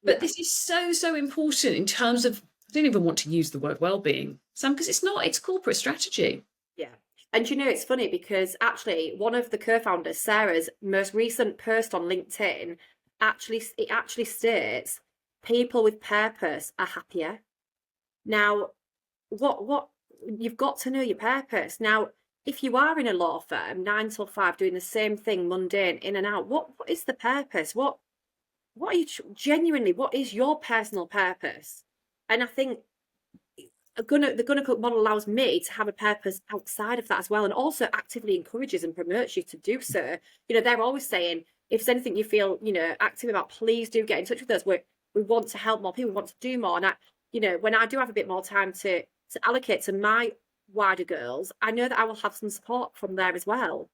but yeah, this is so important in terms of, I don't even want to use the word well-being, Sam, because it's corporate strategy. yeah. And you know, it's funny because actually one of the co-founders, Sarah's most recent post on LinkedIn, actually states people with purpose are happier. Now, what you've got to know your purpose. Now, if you are in a law firm, 9 till 5, doing the same thing, mundane, in and out, what is the purpose? What are you genuinely? What is your personal purpose? And I think the Gunner Cook model allows me to have a purpose outside of that as well, and also actively encourages and promotes you to do so. You know, they're always saying, if there's anything you feel, you know, active about, please do get in touch with us. We want to help more people, we want to do more. And you know, when I do have a bit more time to allocate to my wider goals, I know that I will have some support from there as well.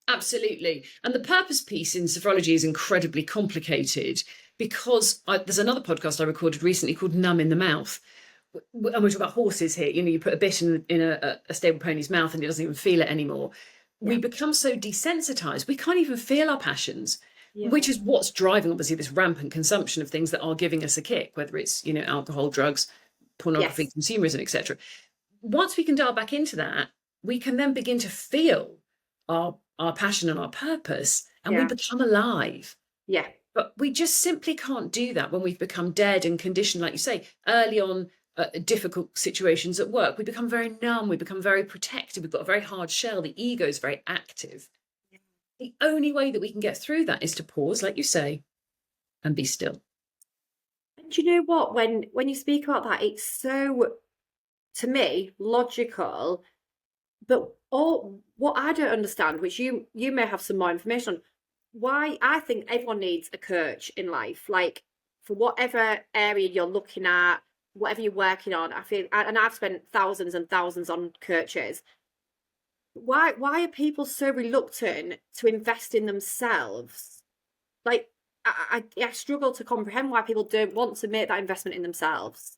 Absolutely. And the purpose piece in sophrology is incredibly complicated because there's another podcast I recorded recently called Numb in the Mouth. And we're talking about horses here. You know, you put a bit in a stable pony's mouth and it doesn't even feel it anymore. Yeah. We become so desensitized, we can't even feel our passions, Yeah. which is what's driving, obviously, this rampant consumption of things that are giving us a kick, whether it's, you know, alcohol, drugs, pornography, Yes. consumerism, etc. Once we can dial back into that, we can then begin to feel our passion and our purpose, and we Yeah. become alive. Yeah. But we just simply can't do that when we've become dead and conditioned, like you say, early on. Difficult situations at work, we become very numb, we become very protective, we've got a very hard shell, the ego is very active. The only way that we can get through that is to pause, like you say, and be still. And you know what? When you speak about that, it's so, to me, logical. But all what I don't understand, which you may have some more information on, why I think everyone needs a coach in life, like for whatever area you're looking at, whatever you're working on. I feel, and I've spent thousands and thousands on coaches. Why are people so reluctant to invest in themselves? Like I struggle to comprehend why people don't want to make that investment in themselves.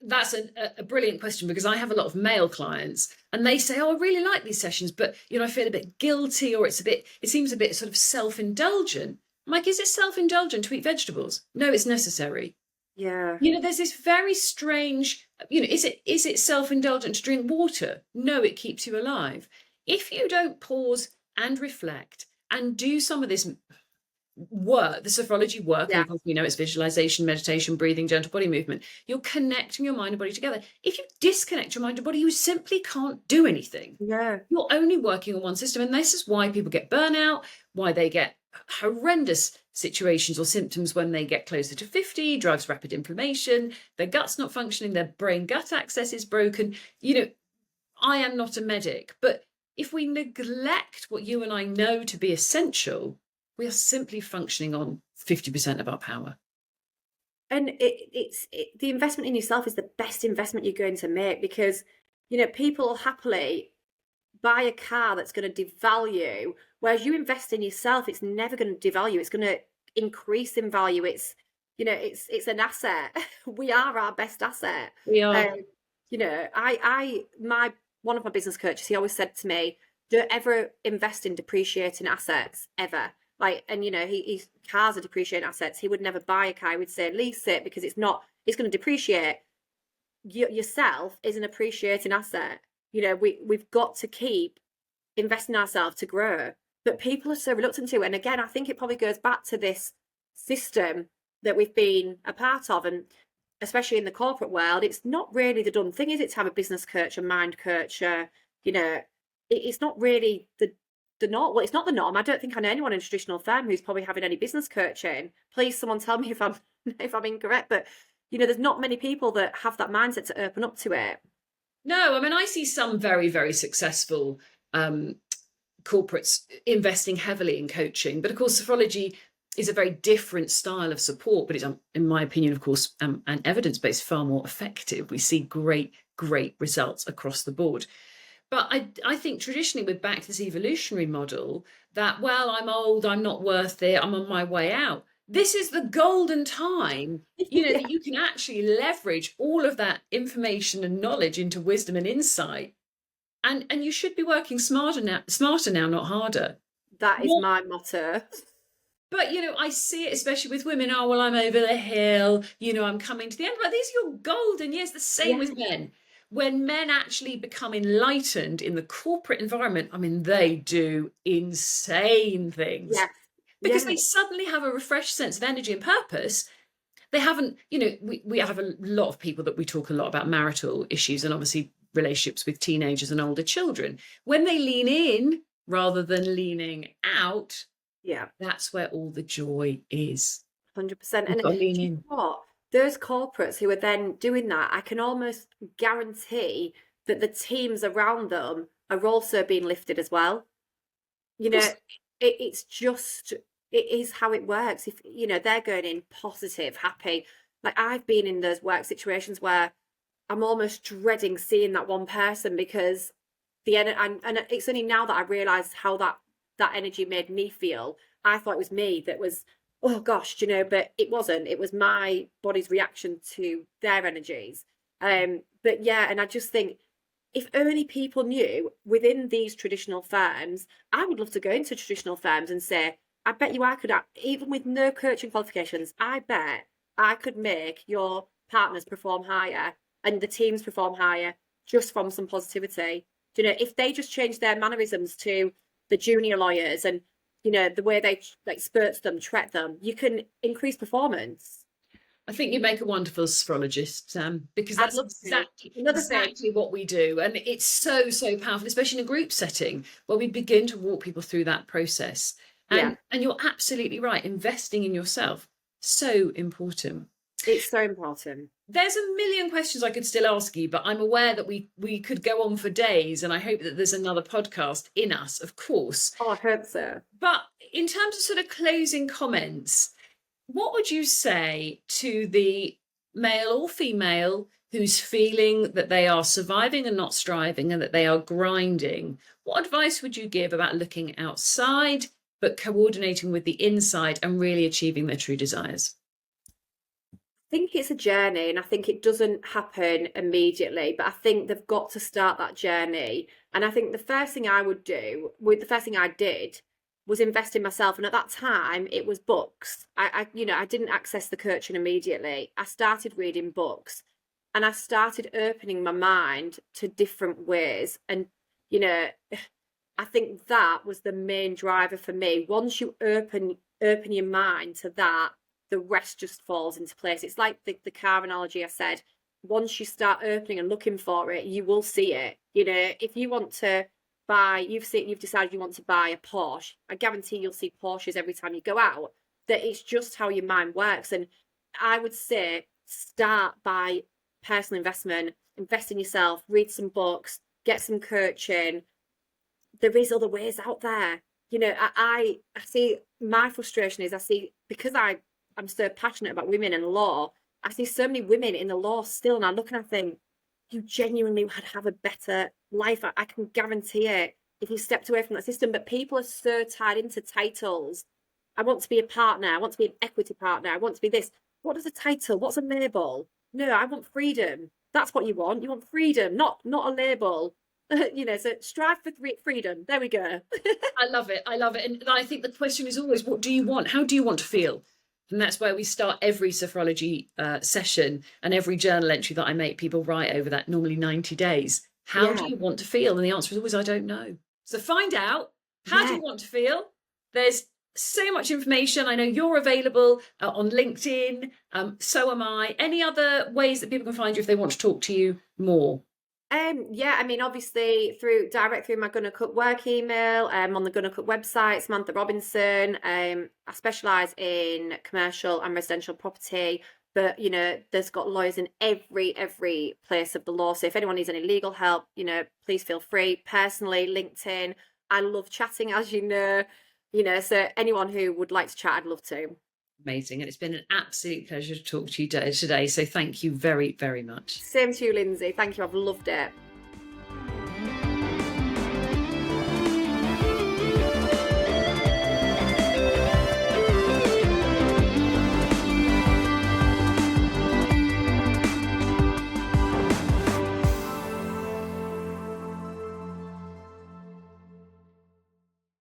That's a brilliant question, because I have a lot of male clients and they say, oh, I really like these sessions, but I feel a bit guilty, or it seems a bit sort of self-indulgent. I'm like, is it self-indulgent to eat vegetables? No, it's necessary. Yeah. There's this very strange, is it self-indulgent to drink water? No, it keeps you alive. If you don't pause and reflect and do some of this work, the sophrology work, and Yeah. of course we know it's visualization, meditation, breathing, gentle body movement. You're connecting your mind and body together. If you disconnect your mind and body, you simply can't do anything. Yeah. You're only working on one system, and this is why people get burnout, why they get horrendous situations or symptoms when they get closer to 50, drives rapid inflammation, their gut's not functioning, their brain gut access is broken. I am not a medic, but if we neglect what you and I know to be essential, we are simply functioning on 50% of our power. And the investment in yourself is the best investment you're going to make, because people happily buy a car that's going to devalue, whereas you invest in yourself, it's never going to devalue, it's going to increase in value. It's an asset. We are our best asset. We are. I my one of my business coaches, he always said to me, don't ever invest in depreciating assets ever. Like, and he's cars are depreciating assets. He would never buy a car. He would say lease it, because it's going to depreciate. Yourself is an appreciating asset. We've got to keep investing in ourselves to grow, but people are so reluctant to. And again, I think it probably goes back to this system that we've been a part of, and especially in the corporate world, it's not really the done thing, is it, to have a business coach, a mind coach? It's not really the norm. Well, it's not the norm. I don't think I know anyone in a traditional firm who's probably having any business coaching. Please, someone tell me if I'm incorrect, but there's not many people that have that mindset to open up to it. No, I mean, I see some very, very successful corporates investing heavily in coaching, but of course, sophrology is a very different style of support, but it's, in my opinion, of course, and evidence-based, far more effective. We see great, great results across the board. But I think traditionally we're back to this evolutionary model that, well, I'm old, I'm not worth it, I'm on my way out. This is the golden time, that you can actually leverage all of that information and knowledge into wisdom and insight. And you should be working smarter now, not harder. That is my motto. But, I see it, especially with women. Oh, well, I'm over the hill. I'm coming to the end. But these are your golden years. The same with men. When men actually become enlightened in the corporate environment, I mean, they do insane things. Yeah. Because they suddenly have a refreshed sense of energy and purpose. They haven't, we have a lot of people that we talk a lot about marital issues and obviously relationships with teenagers and older children. When they lean in rather than leaning out, that's where all the joy is. 100%. And do you know what? Those corporates who are then doing that, I can almost guarantee that the teams around them are also being lifted as well. It's just, it is how it works. If they're going in positive, happy. Like, I've been in those work situations where I'm almost dreading seeing that one person, because and it's only now that I realised how that energy made me feel. I thought it was me that was, oh gosh, but it wasn't. It was my body's reaction to their energies. But yeah, and I just think, if only people knew within these traditional firms, I would love to go into traditional firms and say, I bet you I could, even with no coaching qualifications, I bet I could make your partners perform higher and the teams perform higher just from some positivity. If they just change their mannerisms to the junior lawyers and the way they spurt them, tret them, you can increase performance. I think you make a wonderful sophrologist, Sam, because that's exactly what we do. And it's so, so powerful, especially in a group setting where we begin to walk people through that process. And you're absolutely right. Investing in yourself, so important. It's so important. There's a million questions I could still ask you, but I'm aware that we could go on for days, and I hope that there's another podcast in us, of course. Oh, I hope so. But in terms of sort of closing comments, what would you say to the male or female who's feeling that they are surviving and not striving and that they are grinding? What advice would you give about looking outside, but coordinating with the inside and really achieving their true desires? I think it's a journey, and I think it doesn't happen immediately, but I think they've got to start that journey. And I think the first thing I did was invest in myself. And at that time, it was books. I didn't access the coaching immediately. I started reading books, and I started opening my mind to different ways. And, I think that was the main driver for me. Once you open open your mind to that, the rest just falls into place. It's like the car analogy I said. Once you start opening and looking for it, you will see it. You know, if you want to buy, you've decided you want to buy a Porsche, I guarantee you'll see Porsches every time you go out. That it's just how your mind works. And I would say start by personal investment, invest in yourself, read some books, get some coaching. There is other ways out there. You know, I see my frustration is I see, because I'm so passionate about women and law, I see so many women in the law still, and I look and I think, you genuinely would have a better life. I can guarantee it if you stepped away from that system. But people are so tied into titles. I want to be a partner. I want to be an equity partner. I want to be this. What is a title? What's a label? No, I want freedom. That's what you want. You want freedom, not a label. You know, so strive for freedom. There we go. I love it. I love it. And I think the question is always, what do you want? How do you want to feel? And that's where we start every sophrology session, and every journal entry that I make people write over that, normally 90 days. How do you want to feel? And the answer is always, I don't know. So find out, how do you want to feel? There's so much information. I know you're available on LinkedIn. So am I. Any other ways that people can find you if they want to talk to you more? Yeah, I mean, obviously direct through my Gonna Cook work email, on the Gonna Cook website, Samantha Robinson. I specialise in commercial and residential property, but you know, there's got lawyers in every place of the law. So if anyone needs any legal help, you know, please feel free. Personally, LinkedIn. I love chatting, as you know. You know, so anyone who would like to chat, I'd love to. Amazing. And it's been an absolute pleasure to talk to you today. So thank you very, very much. Same to you, Lindsay. Thank you. I've loved it.